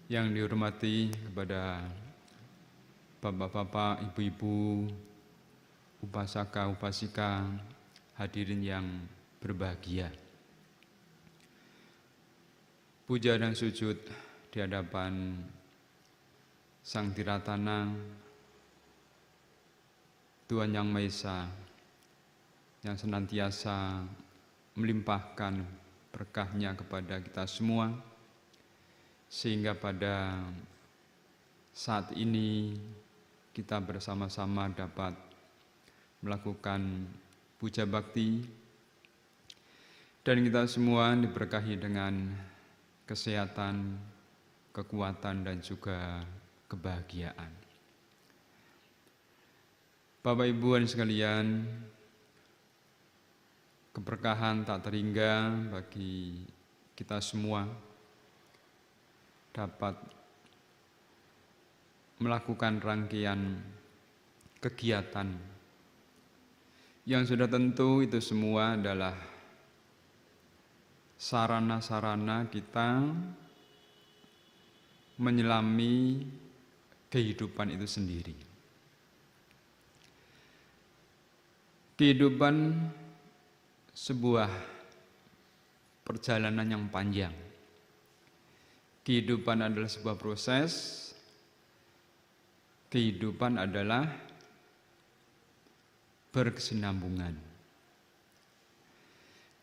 Yang dihormati kepada bapak-bapak, ibu-ibu, upasaka, upasika, hadirin yang berbahagia. Puja dan sujud di hadapan Sang Tiratana, Tuhan Yang Maha Esa, yang senantiasa melimpahkan berkahnya kepada kita semua, sehingga pada saat ini kita bersama-sama dapat melakukan puja bakti, dan kita semua diberkahi dengan kesehatan, kekuatan, dan juga kebahagiaan. Bapak Ibu dan sekalian, keberkahan tak terhingga bagi kita semua dapat melakukan rangkaian kegiatan yang sudah tentu itu semua adalah sarana-sarana kita menyelami kehidupan itu sendiri. Kehidupan sebuah perjalanan yang panjang. Kehidupan adalah sebuah proses. Kehidupan adalah berkesinambungan.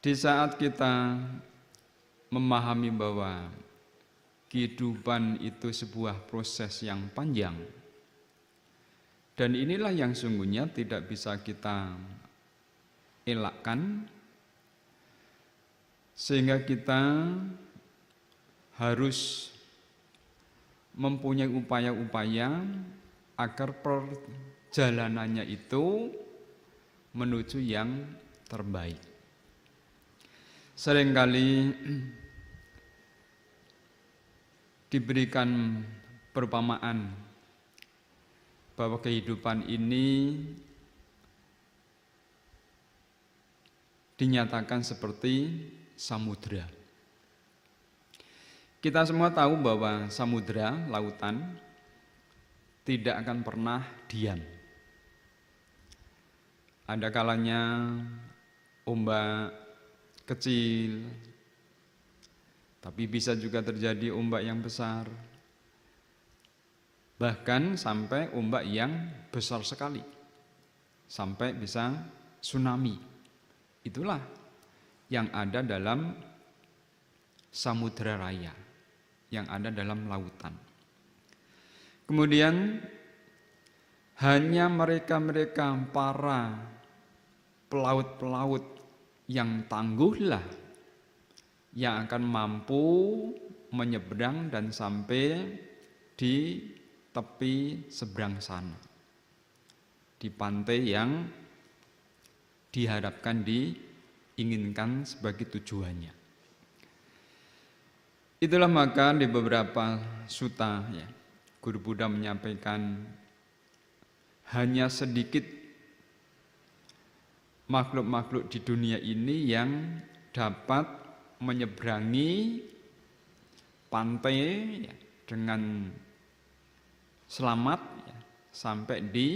Di saat kita memahami bahwa kehidupan itu sebuah proses yang panjang, dan inilah yang sungguhnya tidak bisa kita elakkan, sehingga kita harus mempunyai upaya-upaya agar perjalanannya itu menuju yang terbaik. Seringkali diberikan perumpamaan bahwa kehidupan ini dinyatakan seperti samudra. Kita semua tahu bahwa samudra, lautan, tidak akan pernah diam. Ada kalanya ombak kecil, tapi bisa juga terjadi ombak yang besar, bahkan sampai ombak yang besar sekali, sampai bisa tsunami. Itulah yang ada dalam samudra raya, yang ada dalam lautan. Kemudian hanya mereka-mereka para pelaut-pelaut yang tangguhlah yang akan mampu menyeberang dan sampai di tepi seberang sana, di pantai yang diharapkan diinginkan sebagai tujuannya. Itulah maka di beberapa sutta ya, Guru Buddha menyampaikan hanya sedikit makhluk-makhluk di dunia ini yang dapat menyeberangi pantai ya, dengan selamat ya, sampai di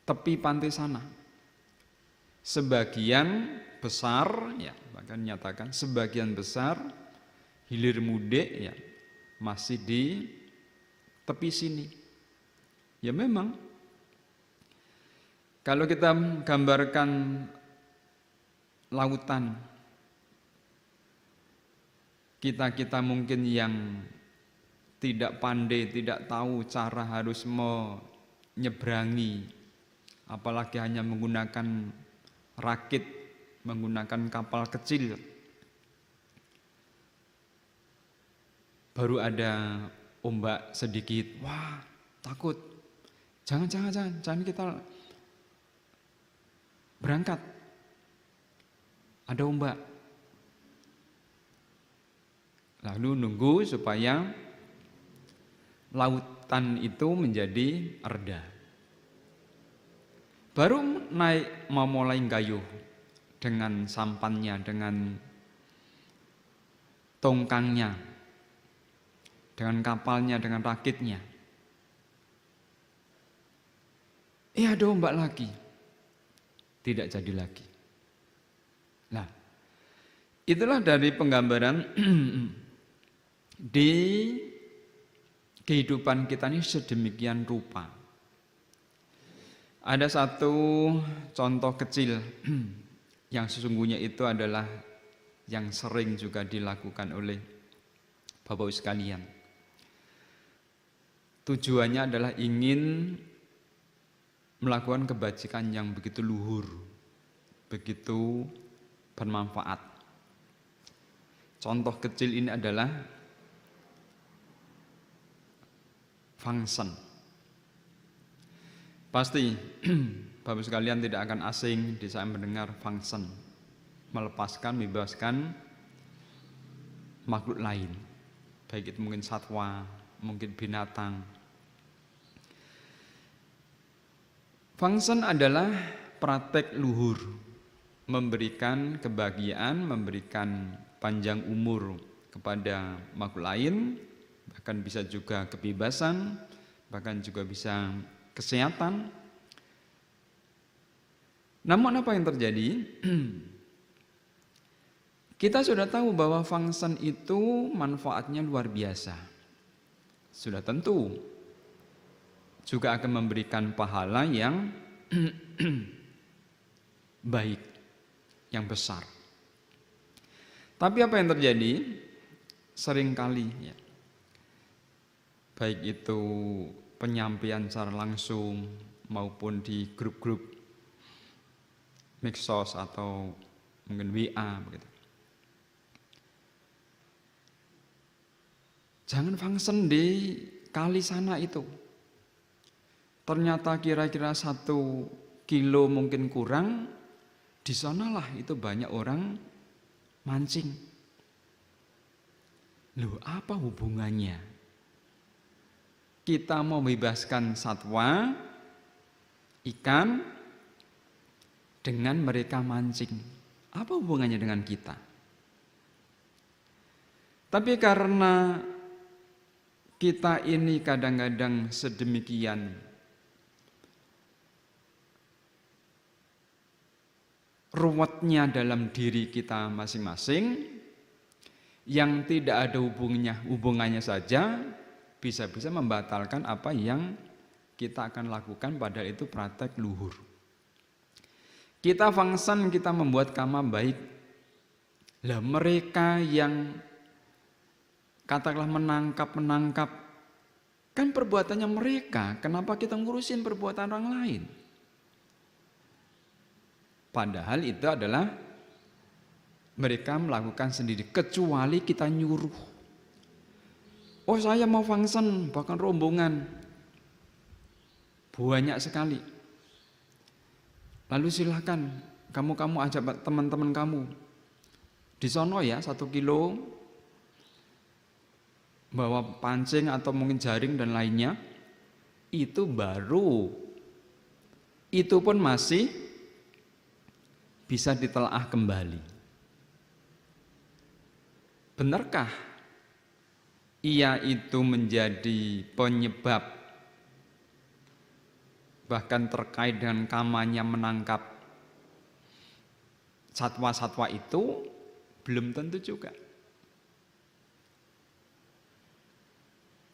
tepi pantai sana. Sebagian besar ya, bahkan nyatakan sebagian besar hilir mudik ya masih di tepi sini. Ya memang kalau kita gambarkan lautan, kita mungkin yang tidak pandai, tidak tahu cara harus menyeberangi, apalagi hanya menggunakan rakit, menggunakan kapal kecil, baru ada ombak sedikit, wah takut, jangan kita berangkat, ada ombak. Lalu nunggu supaya lautan itu menjadi reda, baru naik memulai gayuh dengan sampannya, dengan tongkangnya, dengan kapalnya, dengan rakitnya. Ada ombak lagi. Tidak jadi lagi. Nah, itulah dari penggambaran di kehidupan kita ini sedemikian rupa. Ada satu contoh kecil yang sesungguhnya itu adalah yang sering juga dilakukan oleh Bapak-Ibu sekalian. Tujuannya adalah ingin melakukan kebajikan yang begitu luhur, begitu bermanfaat. Contoh kecil ini adalah function. Pasti Bapak sekalian tidak akan asing di saat mendengar function, melepaskan, membebaskan makhluk lain, baik itu mungkin satwa, mungkin binatang. Function adalah praktek luhur, memberikan kebahagiaan, memberikan panjang umur kepada makhluk lain, bahkan bisa juga kebebasan, bahkan juga bisa kesehatan. Namun apa yang terjadi? Kita sudah tahu bahwa function itu manfaatnya luar biasa. Sudah tentu juga akan memberikan pahala yang baik, yang besar. Tapi apa yang terjadi? Seringkali ya, baik itu penyampaian secara langsung maupun di grup-grup medsos atau mungkin WA begitu. Jangan function di kali sana itu. Ternyata kira-kira 1 kilo mungkin kurang, di sanalah itu banyak orang mancing. Loh, apa hubungannya? Kita mau membebaskan satwa, ikan, dengan mereka mancing. Apa hubungannya dengan kita? Tapi karena kita ini kadang-kadang sedemikian ruwetnya dalam diri kita masing-masing, yang tidak ada hubungannya saja bisa-bisa membatalkan apa yang kita akan lakukan, padahal itu praktek luhur. Kita function, kita membuat karma baik. Lah mereka yang katakanlah menangkap, kan perbuatannya mereka, kenapa kita ngurusin perbuatan orang lain? Padahal itu adalah mereka melakukan sendiri, kecuali kita nyuruh. Oh, saya mau function, bahkan rombongan banyak sekali. Lalu silakan kamu ajak teman-teman kamu di sono ya, 1 kilo, bawa pancing atau mungkin jaring dan lainnya. Itu baru, itu pun masih bisa ditelaah kembali. Benarkah ia itu menjadi penyebab bahkan terkait dengan kamanya menangkap satwa-satwa itu? Belum tentu juga.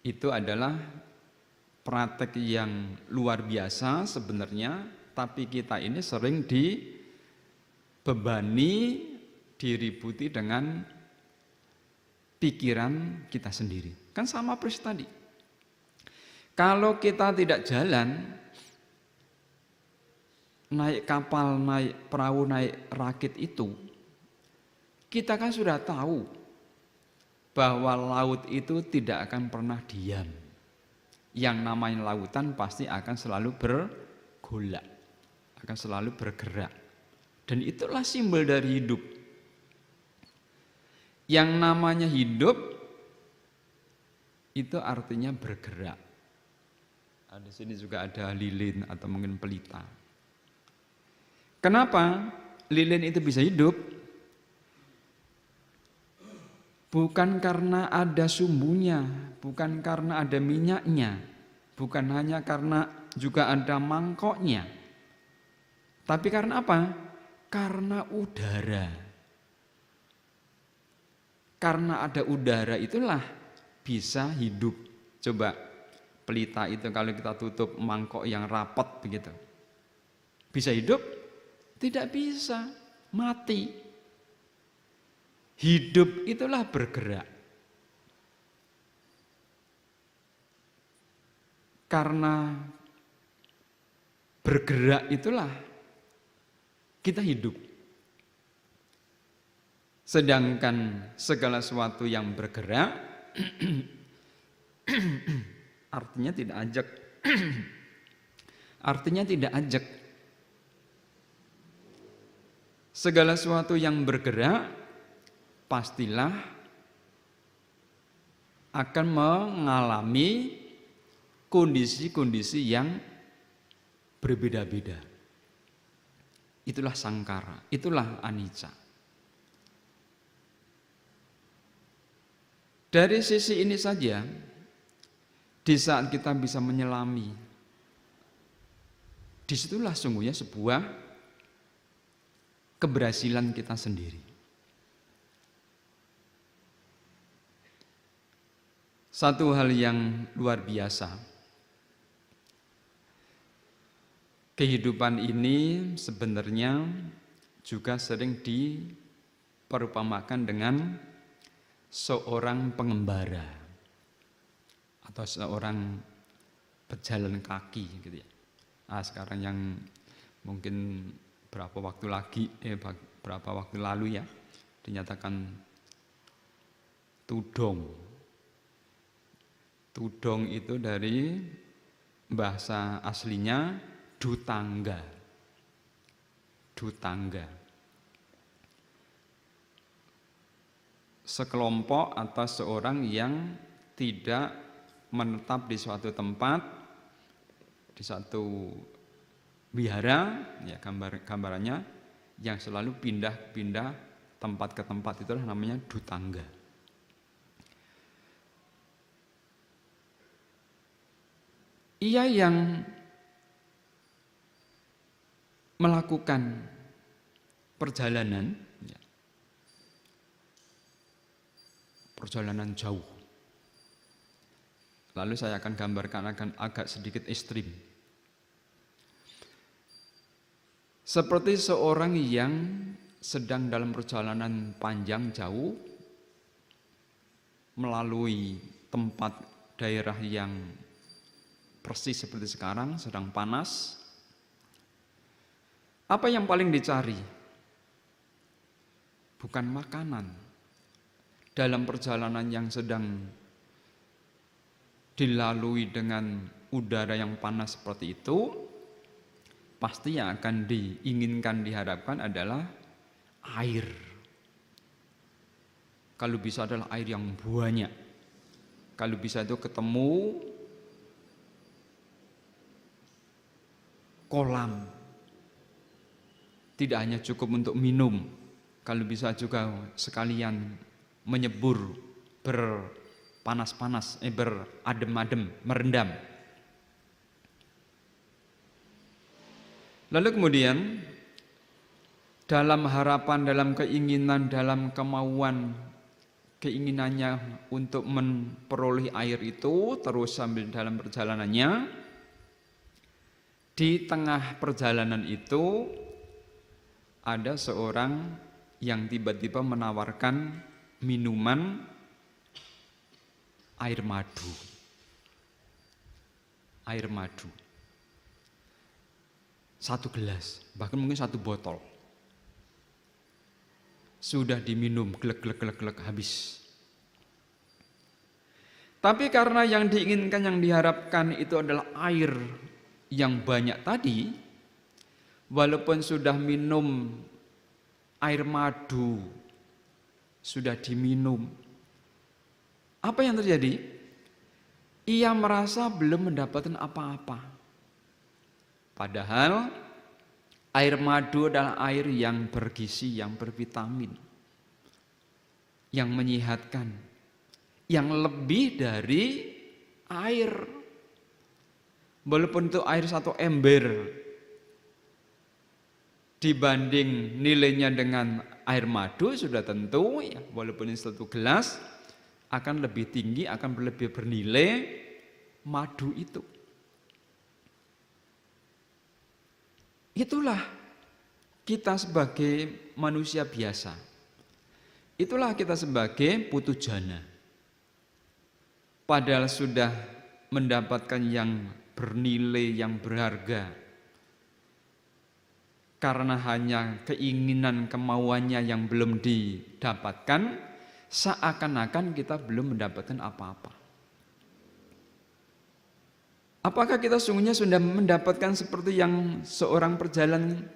Itu adalah praktek yang luar biasa sebenarnya, tapi kita ini sering dibebani, diributi dengan pikiran kita sendiri. Kan sama persis tadi. Kalau kita tidak jalan, naik kapal, naik perahu, naik rakit itu, kita kan sudah tahu bahwa laut itu tidak akan pernah diam. Yang namanya lautan pasti akan selalu bergolak, akan selalu bergerak. Dan itulah simbol dari hidup. Yang namanya hidup itu artinya bergerak. Di sini juga ada lilin atau mungkin pelita. Kenapa lilin itu bisa hidup? bukan karena ada sumbunya, bukan karena ada minyaknya, bukan hanya karena juga ada mangkoknya. Tapi karena apa? Karena udara. Karena ada udara itulah bisa hidup. Coba pelita itu kalau kita tutup mangkok yang rapat begitu, bisa hidup? Tidak bisa, mati. Hidup itulah bergerak. Karena bergerak itulah kita hidup. Sedangkan segala sesuatu yang bergerak artinya tidak ajak. Artinya tidak ajak. Segala sesuatu yang bergerak pastilah akan mengalami kondisi-kondisi yang berbeda-beda. Itulah sangkara, itulah anicca. Dari sisi ini saja, di saat kita bisa menyelami, disitulah sungguhnya sebuah keberhasilan kita sendiri. Satu hal yang luar biasa, kehidupan ini sebenarnya juga sering diperumpamakan dengan seorang pengembara atau seorang pejalan kaki gitu ya. Sekarang yang mungkin berapa waktu lalu ya dinyatakan tudong. Tudong itu dari bahasa aslinya dutangga. Dutangga. Sekelompok atau seorang yang tidak menetap di suatu tempat, di satu wihara, ya gambarannya yang selalu pindah-pindah tempat ke tempat, itulah namanya dutangga. Ia yang melakukan perjalanan jauh. Lalu saya akan gambarkan akan agak sedikit ekstrim. Seperti seorang yang sedang dalam perjalanan panjang jauh melalui tempat daerah yang persis seperti sekarang, sedang panas. Apa yang paling dicari? Bukan makanan. Dalam perjalanan yang sedang dilalui dengan udara yang panas seperti itu, pasti yang akan diinginkan, diharapkan adalah air. Kalau bisa adalah air yang banyak. Kalau bisa itu ketemu kolam, tidak hanya cukup untuk minum, kalau bisa juga sekalian menyebur, berpanas-panas, beradem-adem, merendam. Lalu kemudian dalam harapan, dalam keinginan, dalam keinginannya untuk memperoleh air itu, terus sambil dalam perjalanannya, di tengah perjalanan itu ada seorang yang tiba-tiba menawarkan minuman air madu. Air madu. 1 gelas, bahkan mungkin 1 botol. Sudah diminum, glek habis. Tapi karena yang diinginkan, yang diharapkan itu adalah air yang banyak tadi, walaupun sudah minum air madu, sudah diminum, apa yang terjadi? Ia merasa belum mendapatkan apa-apa. Padahal air madu adalah air yang bergizi, yang bervitamin, yang menyehatkan, yang lebih dari air. Walaupun itu air satu ember, dibanding nilainya dengan air madu sudah tentu ya, walaupun ini satu gelas akan lebih tinggi, akan lebih bernilai madu itu. Itulah kita sebagai manusia biasa. Itulah kita sebagai putu jana. Padahal sudah mendapatkan yang bernilai, yang berharga. Karena hanya keinginan kemauannya yang belum didapatkan, seakan-akan kita belum mendapatkan apa-apa. Apakah kita sungguhnya sudah mendapatkan seperti yang seorang perjalanan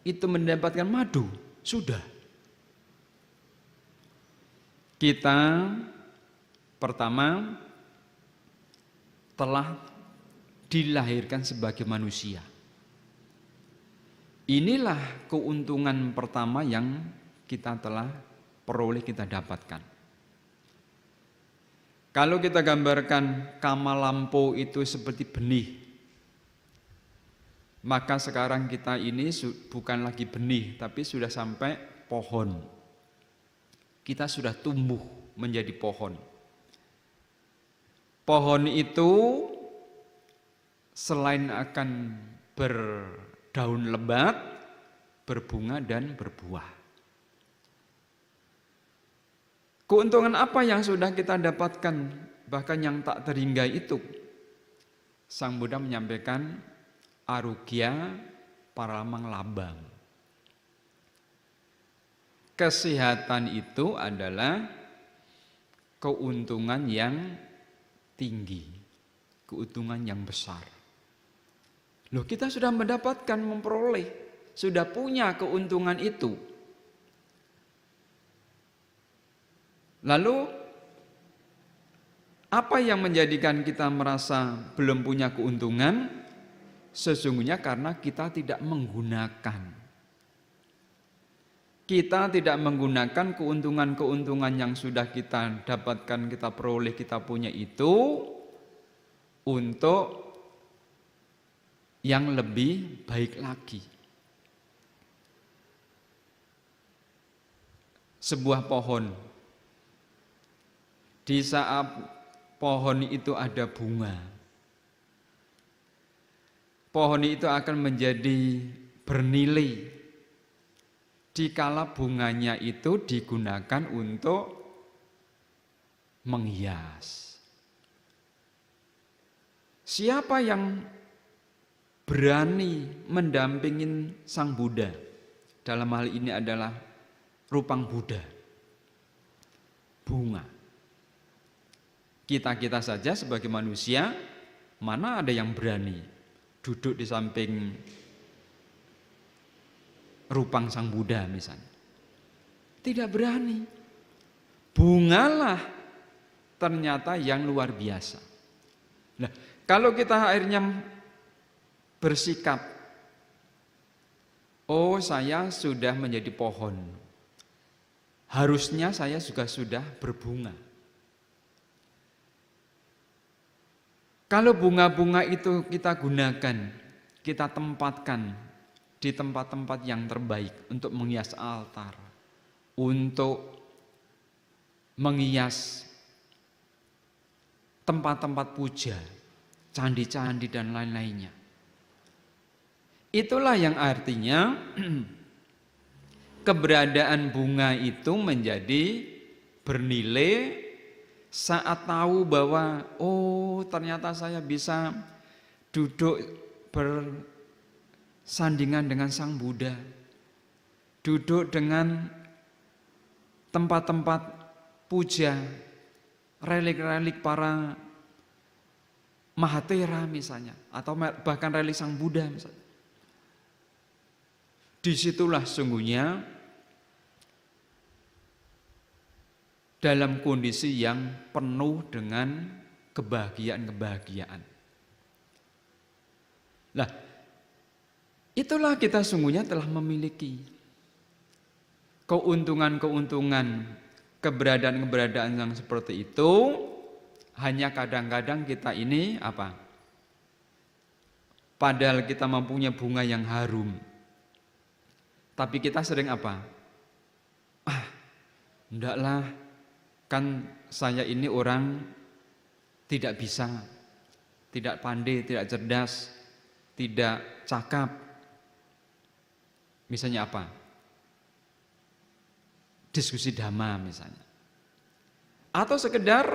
itu mendapatkan madu? Sudah. Kita pertama telah dilahirkan sebagai manusia. Inilah keuntungan pertama yang kita telah peroleh, kita dapatkan. Kalau kita gambarkan Kamalampo itu seperti benih, maka sekarang kita ini bukan lagi benih, tapi sudah sampai pohon. Kita sudah tumbuh menjadi pohon. Pohon itu selain akan berdaun lebat, berbunga dan berbuah. Keuntungan apa yang sudah kita dapatkan, bahkan yang tak terhinggai itu? Sang Buddha menyampaikan arugya paramang labang. Kesehatan itu adalah keuntungan yang tinggi, keuntungan yang besar. Loh, kita sudah mendapatkan, memperoleh, sudah punya keuntungan itu. Lalu apa yang menjadikan kita merasa belum punya keuntungan? Sesungguhnya karena kita tidak menggunakan. Kita tidak menggunakan keuntungan-keuntungan yang sudah kita dapatkan, kita peroleh, kita punya itu untuk yang lebih baik lagi. Sebuah pohon, di saat pohon itu ada bunga, pohon itu akan menjadi bernilai dikala bunganya itu digunakan untuk menghias. Siapa yang berani mendampingin Sang Buddha? Dalam hal ini adalah Rupang Buddha, bunga. Kita-kita saja sebagai manusia, mana ada yang berani duduk di samping Rupang Sang Buddha misalnya? Tidak berani. Bungalah ternyata yang luar biasa. Nah, kalau kita akhirnya bersikap, oh saya sudah menjadi pohon, harusnya saya juga sudah berbunga. Kalau bunga-bunga itu kita gunakan, kita tempatkan di tempat-tempat yang terbaik untuk menghias altar, untuk menghias tempat-tempat puja, candi-candi dan lain-lainnya. Itulah yang artinya keberadaan bunga itu menjadi bernilai saat tahu bahwa oh ternyata saya bisa duduk bersandingan dengan Sang Buddha, duduk dengan tempat-tempat puja, relik-relik para Mahathera misalnya, atau bahkan relik Sang Buddha misalnya. Disitulah sungguhnya dalam kondisi yang penuh dengan kebahagiaan-kebahagiaan. Nah, itulah kita sungguhnya telah memiliki keuntungan-keuntungan keberadaan-keberadaan yang seperti itu hanya kadang-kadang kita ini apa? Padahal kita mempunyai bunga yang harum. Tapi kita sering apa? Ndaklah, kan saya ini orang tidak bisa, tidak pandai, tidak cerdas, tidak cakap. Misalnya apa? Diskusi dhamma misalnya. Atau sekedar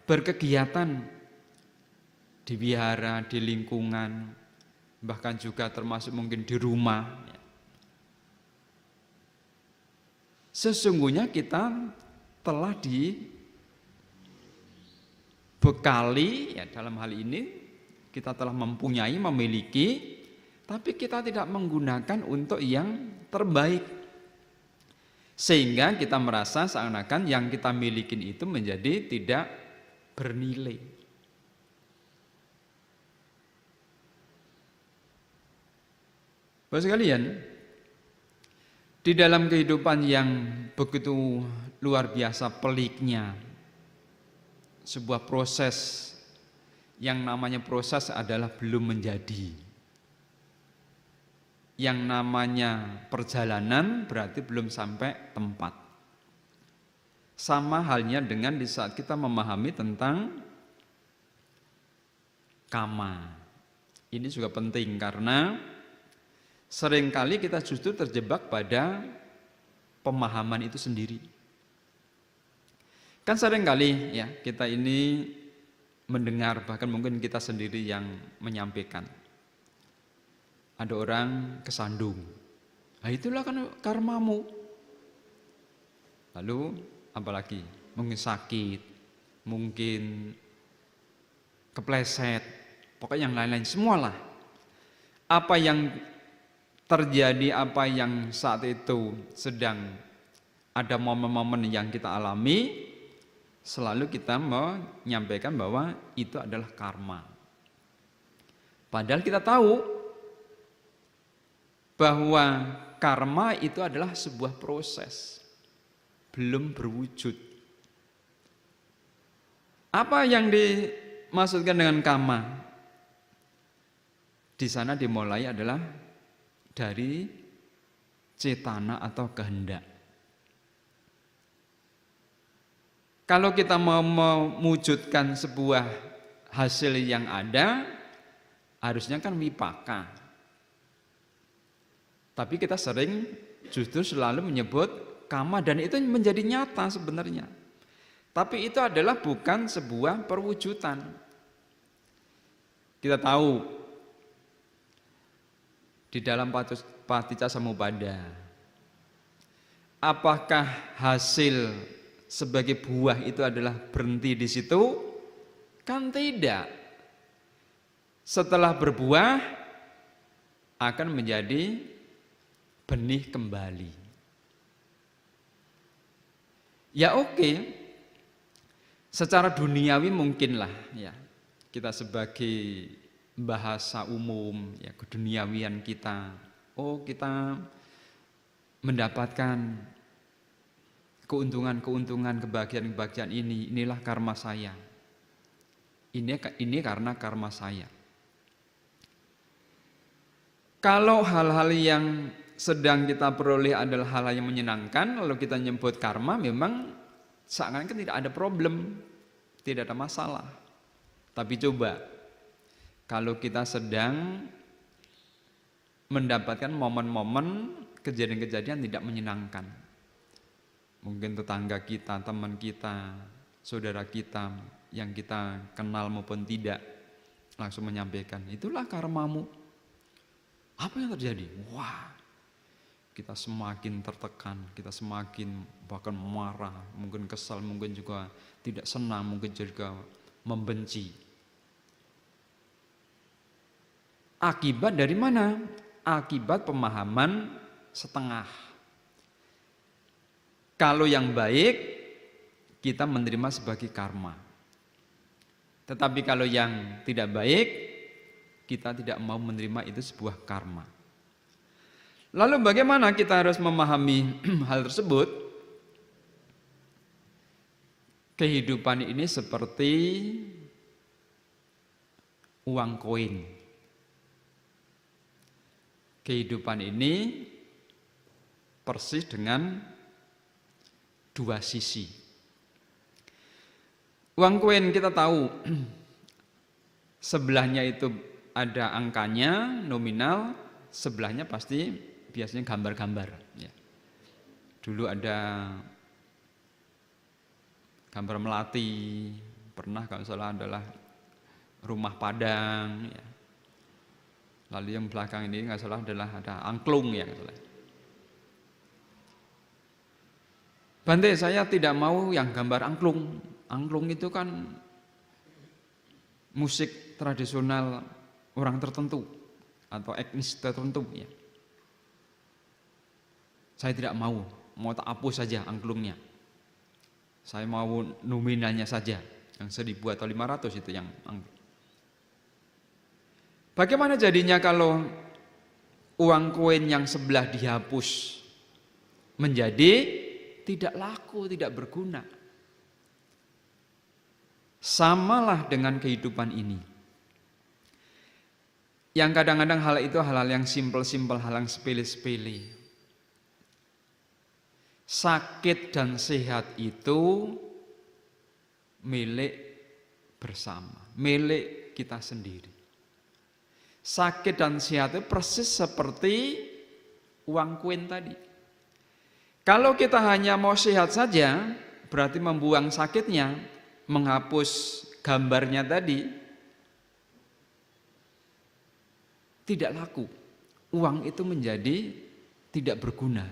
berkegiatan di wihara, di lingkungan, bahkan juga termasuk mungkin di rumah. Sesungguhnya kita telah dibekali, ya dalam hal ini kita telah mempunyai, memiliki, tapi kita tidak menggunakan untuk yang terbaik. Sehingga kita merasa seakan-akan yang kita miliki itu menjadi tidak bernilai. Bapak sekalian, di dalam kehidupan yang begitu luar biasa peliknya, sebuah proses yang namanya proses adalah belum menjadi. Yang namanya perjalanan berarti belum sampai tempat. Sama halnya dengan di saat kita memahami tentang kama. Ini juga penting karena seringkali kita justru terjebak pada pemahaman itu sendiri. Kan seringkali ya kita ini mendengar, bahkan mungkin kita sendiri yang menyampaikan. Ada orang kesandung. Nah itulah kan karmamu. Lalu apalagi? Mungkin sakit, mungkin kepleset, pokoknya yang lain-lain semualah. Apa yang terjadi, apa yang saat itu sedang ada momen-momen yang kita alami, selalu kita menyampaikan bahwa itu adalah karma. Padahal kita tahu bahwa karma itu adalah sebuah proses, belum berwujud. Apa yang dimaksudkan dengan karma? Di sana dimulai adalah dari cetana atau kehendak. Kalau kita mau mewujudkan sebuah hasil yang ada, harusnya kan wipaka. Tapi kita sering justru selalu menyebut kama dan itu menjadi nyata sebenarnya. Tapi itu adalah bukan sebuah perwujudan. Kita tahu di dalam Paticcasamuppada, apakah hasil sebagai buah itu adalah berhenti di situ? Kan tidak. Setelah berbuah akan menjadi benih kembali. Ya oke, secara duniawi mungkinlah ya kita sebagai bahasa umum ya keduniawian kita, kita mendapatkan keuntungan-keuntungan, kebahagiaan-kebahagiaan inilah karma saya. Ini karena karma saya. Kalau hal-hal yang sedang kita peroleh adalah hal yang menyenangkan, lalu kita nyebut karma, memang seakan-akan tidak ada problem, tidak ada masalah. Tapi coba, kalau kita sedang mendapatkan momen-momen kejadian-kejadian tidak menyenangkan, mungkin tetangga kita, teman kita, saudara kita yang kita kenal maupun tidak, langsung menyampaikan, itulah karmamu. Apa yang terjadi? Wah, kita semakin tertekan, kita semakin bahkan marah, mungkin kesal, mungkin juga tidak senang, mungkin juga membenci. Akibat dari mana? Akibat pemahaman setengah. Kalau yang baik, kita menerima sebagai karma. Tetapi kalau yang tidak baik, kita tidak mau menerima itu sebuah karma. Lalu bagaimana kita harus memahami hal tersebut? kehidupan ini seperti uang koin. Kehidupan ini persis dengan dua sisi. Uang koin kita tahu sebelahnya itu ada angkanya nominal, sebelahnya pasti biasanya gambar-gambar. Ya. Dulu ada gambar melati, pernah kalau salah adalah rumah Padang. Ya. Lalu yang belakang ini nggak salah adalah ada angklung ya. Bante, saya tidak mau yang gambar angklung. Angklung itu kan musik tradisional orang tertentu atau etnis tertentu ya. Saya tidak mau tak hapus saja angklungnya. Saya mau nominalnya saja, yang 1.000 atau 500 itu yang angklung. Bagaimana jadinya kalau uang koin yang sebelah dihapus menjadi tidak laku, tidak berguna? Samalah dengan kehidupan ini. Yang kadang-kadang hal itu hal-hal yang simpel-simpel, hal yang sepele-sepele. Sakit dan sehat itu milik bersama, milik kita sendiri. Sakit dan sehat itu persis seperti uang koin tadi. Kalau kita hanya mau sehat saja, berarti membuang sakitnya, menghapus gambarnya tadi, tidak laku. Uang itu menjadi tidak berguna,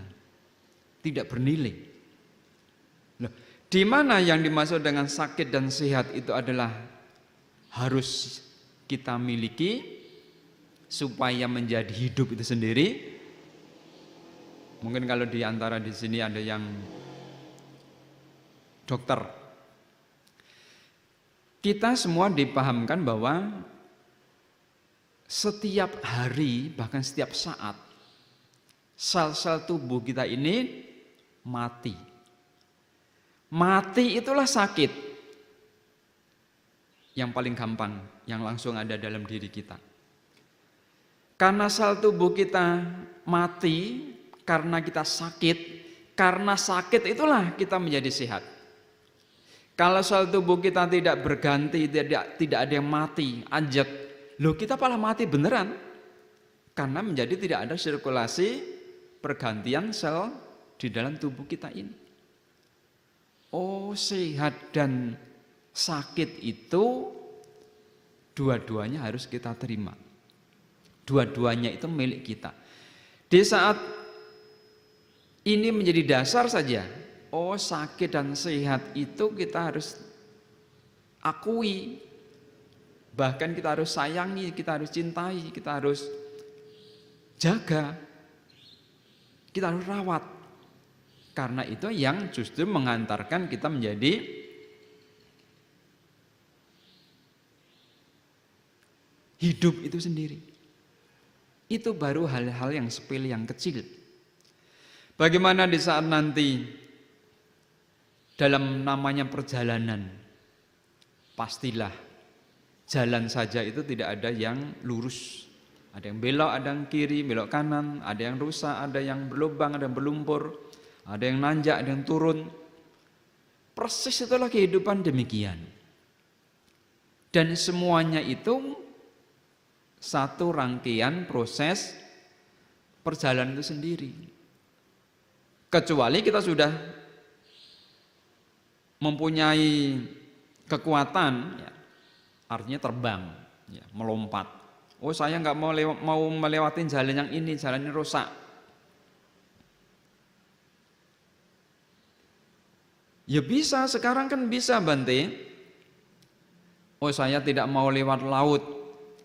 tidak bernilai. Loh, di mana yang dimaksud dengan sakit dan sehat itu adalah harus kita miliki supaya menjadi hidup itu sendiri. Mungkin kalau di antara di sini ada yang dokter. Kita semua dipahamkan bahwa setiap hari, bahkan setiap saat, sel-sel tubuh kita ini mati. Mati itulah sakit. Yang paling gampang, yang langsung ada dalam diri kita. Karena sel tubuh kita mati, karena kita sakit, karena sakit itulah kita menjadi sehat. Kalau sel tubuh kita tidak berganti, tidak ada yang mati, anjak, loh kita malah mati beneran. Karena menjadi tidak ada sirkulasi pergantian sel di dalam tubuh kita ini. Oh, sehat dan sakit itu dua-duanya harus kita terima. Dua-duanya itu milik kita. Di saat ini menjadi dasar saja, oh sakit dan sehat itu kita harus akui. Bahkan kita harus sayangi, kita harus cintai, kita harus jaga. Kita harus rawat. Karena itu yang justru mengantarkan kita menjadi hidup itu sendiri. Itu baru hal-hal yang sepele, yang kecil. Bagaimana di saat nanti dalam namanya perjalanan, pastilah jalan saja itu tidak ada yang lurus. Ada yang belok, ada yang kiri, belok kanan, ada yang rusak, ada yang berlubang, ada yang berlumpur, ada yang nanjak, ada yang turun. Persis itulah kehidupan demikian. Dan semuanya itu satu rangkaian proses perjalanan itu sendiri. Kecuali kita sudah mempunyai kekuatan, ya, artinya terbang, ya, melompat. Oh saya nggak mau melewati jalan yang ini, jalannya rusak. Ya bisa, sekarang kan bisa Bante. Oh saya tidak mau lewat laut,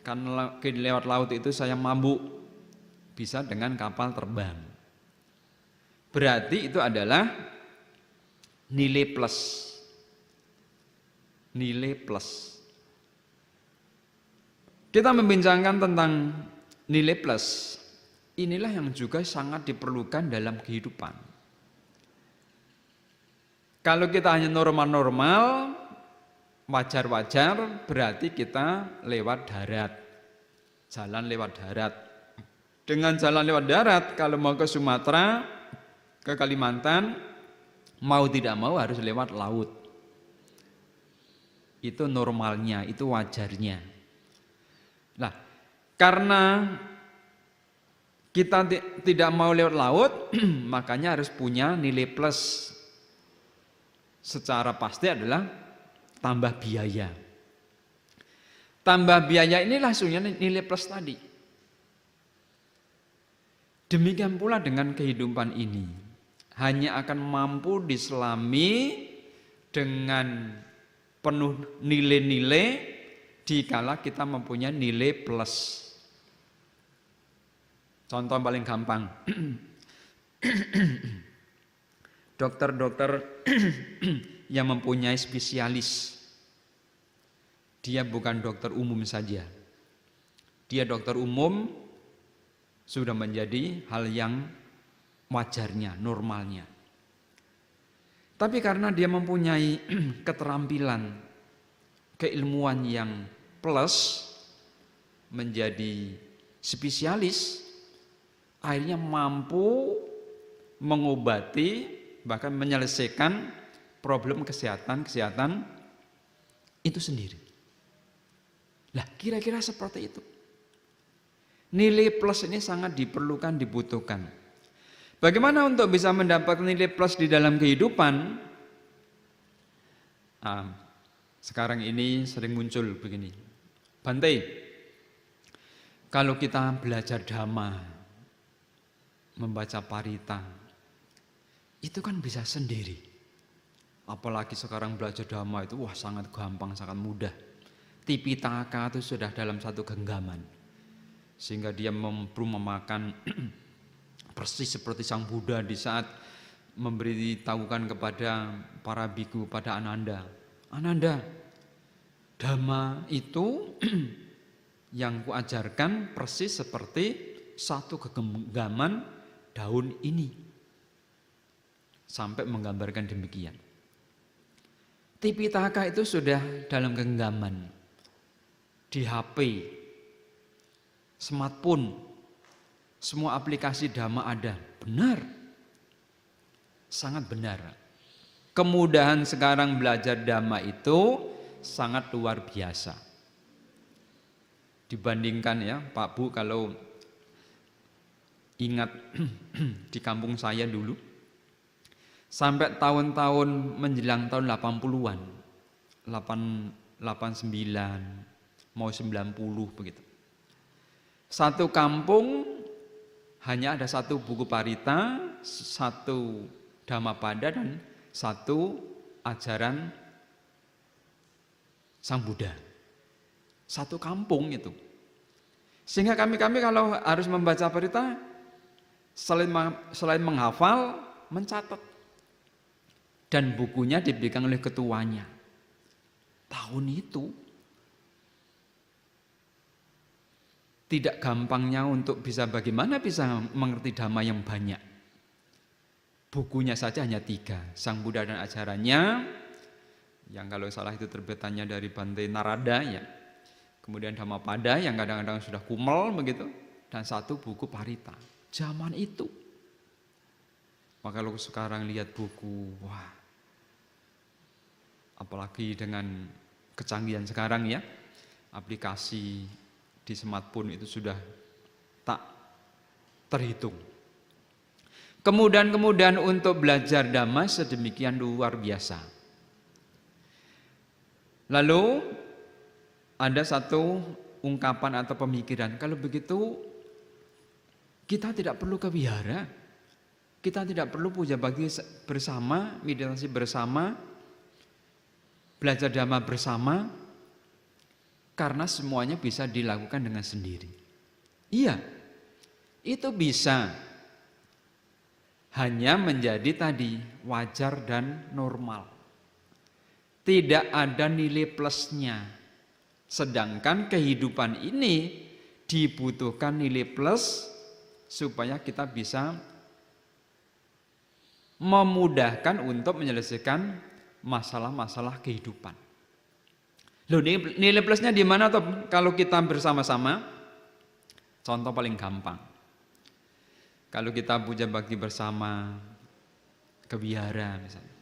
karena lewat laut itu saya mabuk. Bisa dengan kapal terbang. Berarti itu adalah nilai plus. Nilai plus. Kita membincangkan tentang nilai plus. Inilah yang juga sangat diperlukan dalam kehidupan. Kalau kita hanya normal-normal, wajar-wajar, berarti kita lewat darat. Jalan lewat darat. Dengan jalan lewat darat, kalau mau ke Sumatera, ke Kalimantan, mau tidak mau harus lewat laut. Itu normalnya, itu wajarnya. Nah, karena kita tidak mau lewat laut, makanya harus punya nilai plus. Secara pasti adalah tambah biaya. Tambah biaya ini langsungnya nilai plus tadi. Demikian pula dengan kehidupan ini. Hanya akan mampu diselami dengan penuh nilai-nilai dikala kita mempunyai nilai plus. Contoh paling gampang. Dokter-dokter yang mempunyai spesialis. Dia bukan dokter umum saja. Dia dokter umum sudah menjadi hal yang wajarnya, normalnya. Tapi karena dia mempunyai keterampilan, keilmuan yang plus, menjadi spesialis, akhirnya mampu mengobati, bahkan menyelesaikan problem kesehatan itu sendiri. Lah, kira-kira seperti itu. Nilai plus ini sangat diperlukan, dibutuhkan. Bagaimana untuk bisa mendapat nilai plus di dalam kehidupan? Sekarang ini sering muncul begini. Bante, kalau kita belajar dhamma, membaca parita, itu kan bisa sendiri. Apalagi sekarang belajar dhamma itu sangat gampang, sangat mudah. Tipitaka itu sudah dalam satu genggaman. Sehingga dia memakan persis seperti Sang Buddha di saat memberitahukan kepada para biku, pada Ananda. Ananda, dhamma itu yang kuajarkan persis seperti satu genggaman daun ini. Sampai menggambarkan demikian. Tipitaka itu sudah dalam genggaman. Di HP, smartphone, semua aplikasi dhamma ada. Benar. Sangat benar. Kemudahan sekarang belajar dhamma itu sangat luar biasa. Dibandingkan ya Pak Bu, kalau ingat di kampung saya dulu, sampai tahun-tahun menjelang tahun 80-an, 89, mau 90 begitu. Satu kampung hanya ada satu buku parita, satu Dhammapada dan satu ajaran Sang Buddha. Satu kampung itu. Sehingga kami kalau harus membaca parita, selain menghafal, mencatat. Dan bukunya diberikan oleh ketuanya. Tahun itu tidak gampangnya untuk bagaimana bisa mengerti dhamma yang banyak. Bukunya saja hanya 3, Sang Buddha dan ajarannya, yang kalau salah itu terbitannya dari Bante Narada ya. Kemudian Dhammapada yang kadang-kadang sudah kumel begitu, dan satu buku parita. Zaman itu. Maka kalau sekarang lihat buku, wah, apalagi dengan kecanggihan sekarang ya, aplikasi di smartphone itu sudah tak terhitung. Kemudian untuk belajar dhamma sedemikian luar biasa. Lalu ada satu ungkapan atau pemikiran, kalau begitu kita tidak perlu ke wihara, kita tidak perlu puja bakti bersama, meditasi bersama, belajar dhamma bersama, karena semuanya bisa dilakukan dengan sendiri. Iya, itu bisa. Hanya menjadi tadi wajar dan normal. Tidak ada nilai plusnya. Sedangkan kehidupan ini dibutuhkan nilai plus supaya kita bisa memudahkan untuk menyelesaikan masalah-masalah kehidupan. Loh, nilai plusnya di mana toh kalau kita bersama-sama? Contoh paling gampang. Kalau kita puja bakti bersama ke wihara misalnya.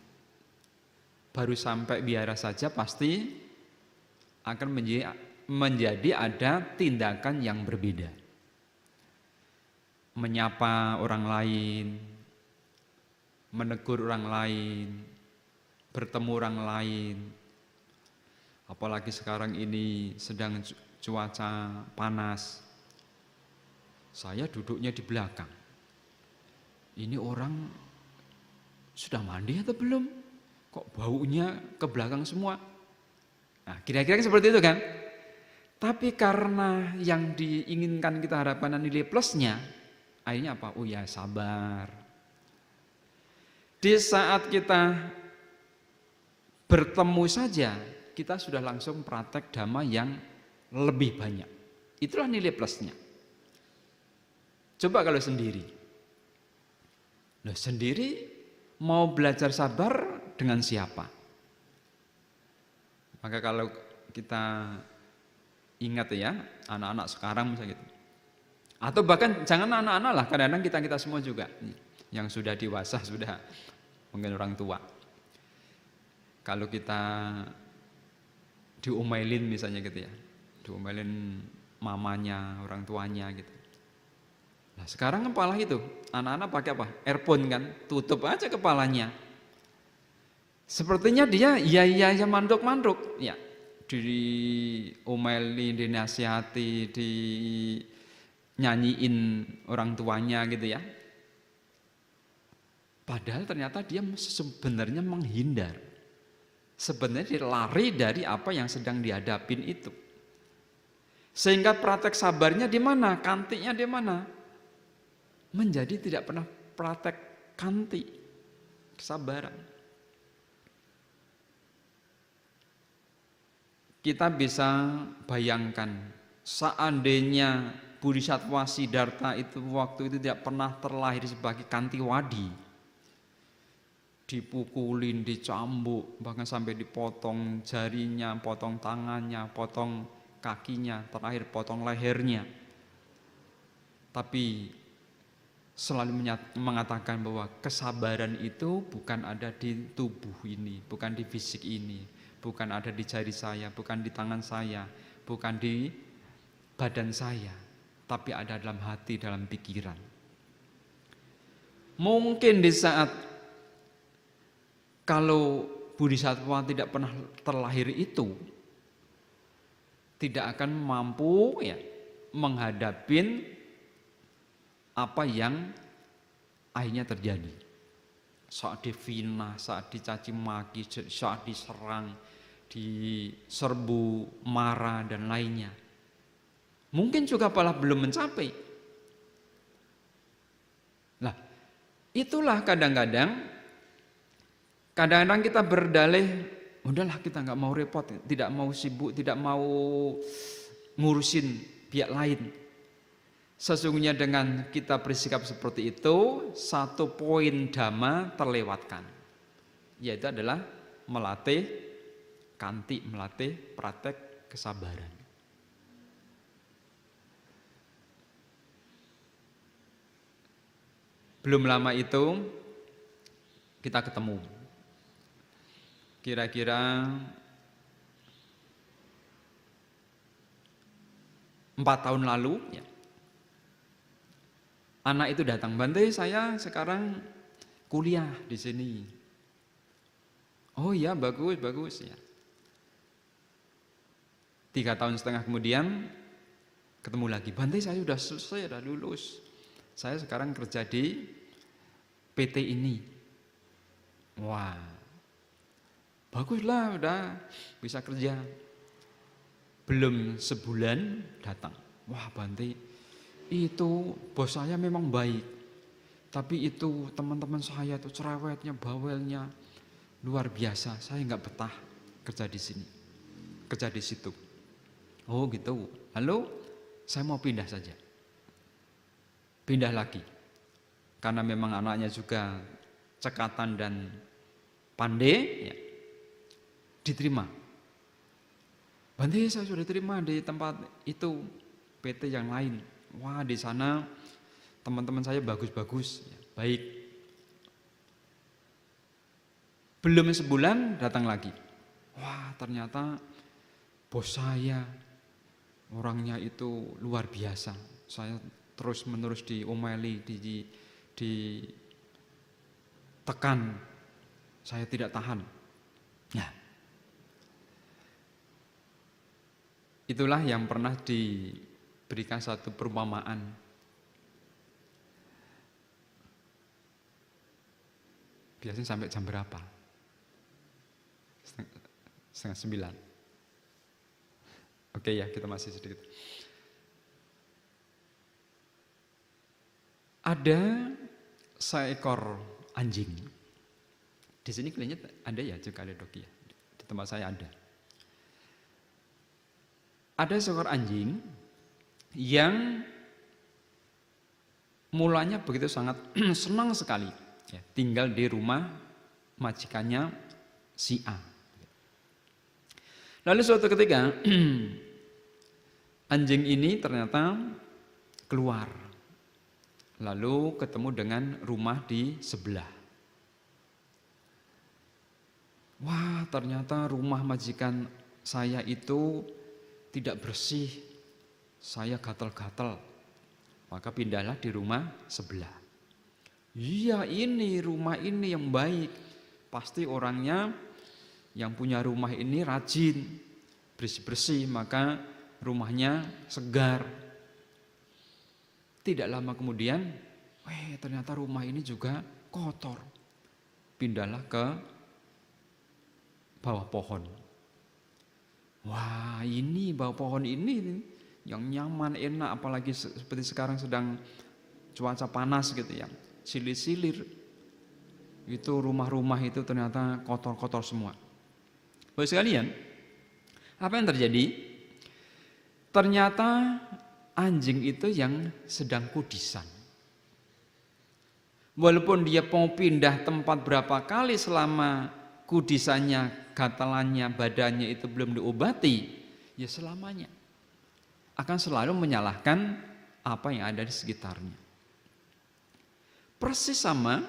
Baru sampai wihara saja pasti akan menjadi ada tindakan yang berbeda. Menyapa orang lain, menegur orang lain, bertemu orang lain. Apalagi sekarang ini sedang cuaca panas. Saya duduknya di belakang. Ini orang sudah mandi atau belum? Kok baunya ke belakang semua? Nah, kira-kira seperti itu kan? Tapi karena yang diinginkan kita harapkan nilai plusnya, akhirnya apa? Oh ya, sabar. Di saat kita bertemu saja, kita sudah langsung praktek dhamma yang lebih banyak. Itulah nilai plusnya. Coba kalau sendiri. Loh, sendiri mau belajar sabar dengan siapa? Maka kalau kita ingat ya, anak-anak sekarang misalnya gitu. Atau bahkan jangan anak-anak lah, kadang-kadang kita semua juga yang sudah dewasa, sudah mungkin orang tua. Kalau kita diomelin misalnya gitu ya, diomelin mamanya, orang tuanya gitu. Nah sekarang kepala itu, anak-anak pakai apa? Earphone kan, tutup aja kepalanya. Sepertinya dia iya manduk-manduk, ya diomelin, dinasihati, dinyanyiin orang tuanya gitu ya. Padahal ternyata dia sebenarnya menghindar. Sebenarnya dia lari dari apa yang sedang dihadapin itu. Sehingga praktek sabarnya di mana? Kantiknya di mana? Menjadi tidak pernah praktek kanti, kesabaran. Kita bisa bayangkan seandainya Bodhisattva Siddhartha itu waktu itu tidak pernah terlahir sebagai Kantiwadi, dipukulin, dicambuk, bahkan sampai dipotong jarinya, potong tangannya, potong kakinya, terakhir potong lehernya. Tapi selalu mengatakan bahwa kesabaran itu bukan ada di tubuh ini, bukan di fisik ini, bukan ada di jari saya, bukan di tangan saya, bukan di badan saya, tapi ada dalam hati, dalam pikiran. Mungkin di saat kalau Bodhisattva tidak pernah terlahir itu, tidak akan mampu ya menghadapin apa yang akhirnya terjadi. Saat difitnah, saat dicaci maki, saat diserang, diserbu, marah dan lainnya. Mungkin juga malah belum mencapai. Nah, itulah kadang-kadang kita berdalih, udahlah kita nggak mau repot, tidak mau sibuk, tidak mau ngurusin pihak lain. Sesungguhnya dengan kita bersikap seperti itu, satu poin dhamma terlewatkan, yaitu adalah melatih kanti, melatih praktek kesabaran. Belum lama itu kita ketemu, kira-kira 4 tahun lalu ya. Anak itu datang, Bante saya sekarang kuliah di sini. Oh iya bagus ya. 3,5 tahun kemudian ketemu lagi, Bante saya sudah selesai, sudah lulus. Saya sekarang kerja di PT ini. Wah, baguslah udah bisa kerja. Belum sebulan datang, wah Bante itu bos saya memang baik, tapi itu teman-teman saya itu cerewetnya, bawelnya luar biasa. Saya nggak betah kerja di sini, kerja di situ. Oh gitu. Lalu saya mau pindah saja, pindah lagi, karena memang anaknya juga Cekatan dan Pandai ya, diterima. Bante, saya sudah diterima di tempat itu, PT yang lain. Wah, di sana teman-teman saya bagus-bagus. Ya, baik. Belum sebulan datang lagi. Wah, ternyata bos saya orangnya itu luar biasa. Saya terus-menerus diomeli, ditekan. Saya tidak tahan. Nah, itulah yang pernah diberikan satu perumpamaan. Biasanya sampai jam berapa? Setengah 9. Oke ya, kita masih sedikit. Ada seekor anjing. Di sini kelihatannya ada ya juga ada dok ya. Di tempat saya ada. Ada seekor anjing yang mulanya begitu sangat senang sekali ya, tinggal di rumah majikannya si A. Lalu suatu ketika anjing ini ternyata keluar, lalu ketemu dengan rumah di sebelah. Wah, ternyata rumah majikan saya itu tidak bersih, saya gatal-gatal. Maka pindahlah di rumah sebelah. Iya, ini rumah ini yang baik. Pasti orangnya yang punya rumah ini rajin, bersih-bersih, maka rumahnya segar. Tidak lama kemudian, ternyata rumah ini juga kotor. Pindahlah ke bawah pohon. Wah, ini bawah pohon ini yang nyaman, enak, apalagi seperti sekarang sedang cuaca panas gitu ya, silir-silir. Itu rumah-rumah itu ternyata kotor-kotor semua. Bapak sekalian, apa yang terjadi? Ternyata anjing itu yang sedang kudisan. Walaupun dia mau pindah tempat berapa kali selama kudisannya, gatalannya, badannya itu belum diobati, ya selamanya akan selalu menyalahkan apa yang ada di sekitarnya. Persis sama,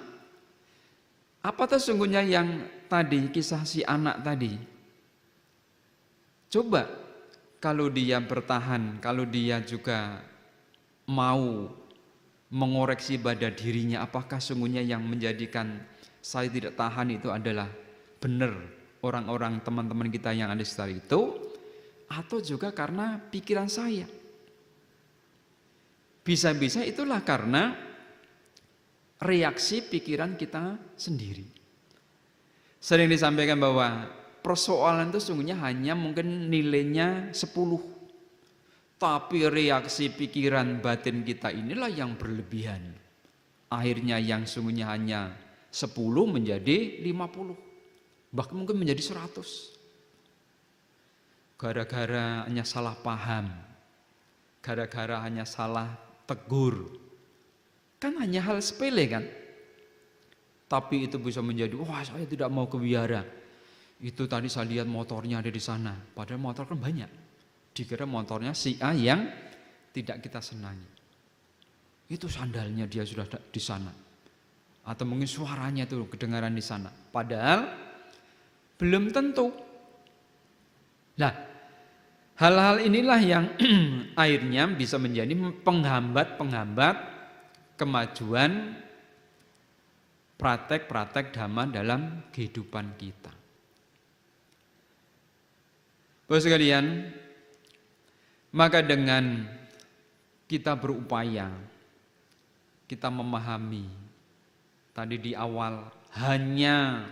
apa sesungguhnya yang tadi, kisah si anak tadi. Coba kalau dia bertahan, kalau dia juga mau mengoreksi pada dirinya, apakah sesungguhnya yang menjadikan saya tidak tahan itu adalah benar orang-orang teman-teman kita yang ada di sekitar itu, atau juga karena pikiran saya. Bisa-bisa itulah karena reaksi pikiran kita sendiri. Sering disampaikan bahwa persoalan itu sesungguhnya hanya mungkin nilainya 10, tapi reaksi pikiran batin kita inilah yang berlebihan. Akhirnya yang sesungguhnya hanya 10 menjadi 50, bahkan mungkin menjadi 100. Gara-gara hanya salah paham, gara-gara hanya salah tegur. Kan hanya hal sepele kan, tapi itu bisa menjadi, wah saya tidak mau ke wihara. Itu tadi saya lihat motornya ada di sana, padahal motor kan banyak. Dikira motornya si A yang tidak kita senangi. Itu sandalnya dia sudah di sana, atau mungkin suaranya itu kedengaran di sana, padahal belum tentu. Nah, hal-hal inilah yang akhirnya bisa menjadi penghambat kemajuan praktek-praktek dhamma dalam kehidupan kita. Bapak sekalian, maka dengan kita berupaya, kita memahami tadi di awal, hanya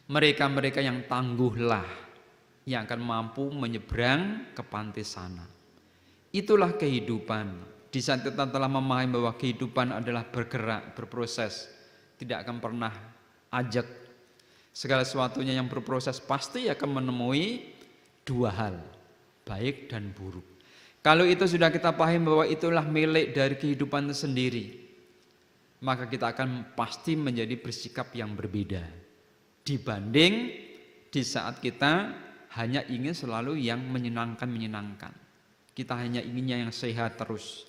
mereka-mereka yang tangguhlah yang akan mampu menyeberang ke pantai sana. Itulah kehidupan. Di saat kita telah memahami bahwa kehidupan adalah bergerak, berproses, tidak akan pernah ajak. Segala sesuatunya yang berproses pasti akan menemui dua hal, baik dan buruk. Kalau itu sudah kita pahami bahwa itulah milik dari kehidupan itu sendiri, maka kita akan pasti menjadi bersikap yang berbeda dibanding di saat kita hanya ingin selalu yang menyenangkan. Kita hanya inginnya yang sehat terus.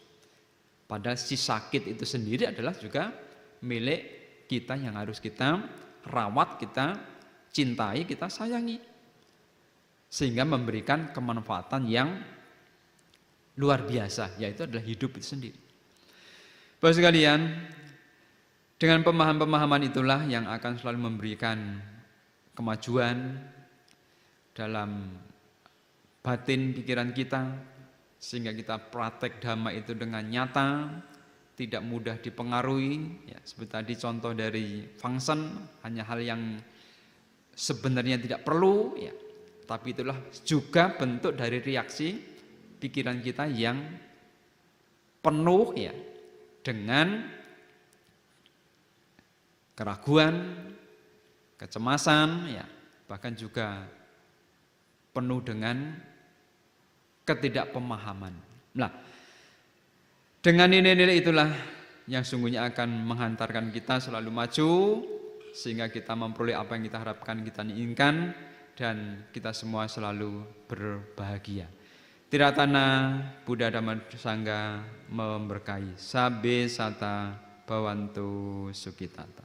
Padahal si sakit itu sendiri adalah juga milik kita yang harus kita rawat, kita cintai, kita sayangi. Sehingga memberikan kemanfaatan yang luar biasa, yaitu adalah hidup itu sendiri. Bapak sekalian, dengan pemahaman-pemahaman itulah yang akan selalu memberikan kemajuan dalam batin pikiran kita, sehingga kita praktek dhamma itu dengan nyata, tidak mudah dipengaruhi. Ya, seperti tadi contoh dari Fangsen, hanya hal yang sebenarnya tidak perlu, ya, tapi itulah juga bentuk dari reaksi pikiran kita yang penuh ya dengan keraguan, kecemasan, ya, bahkan juga penuh dengan ketidakpemahaman. Nah, dengan nilai-nilai itulah yang sungguhnya akan menghantarkan kita selalu maju, sehingga kita memperoleh apa yang kita harapkan, kita inginkan, dan kita semua selalu berbahagia. Tiratana Buddha Dhamma Sangha memberkahi. Sabbe sata bhavantu sukhitata.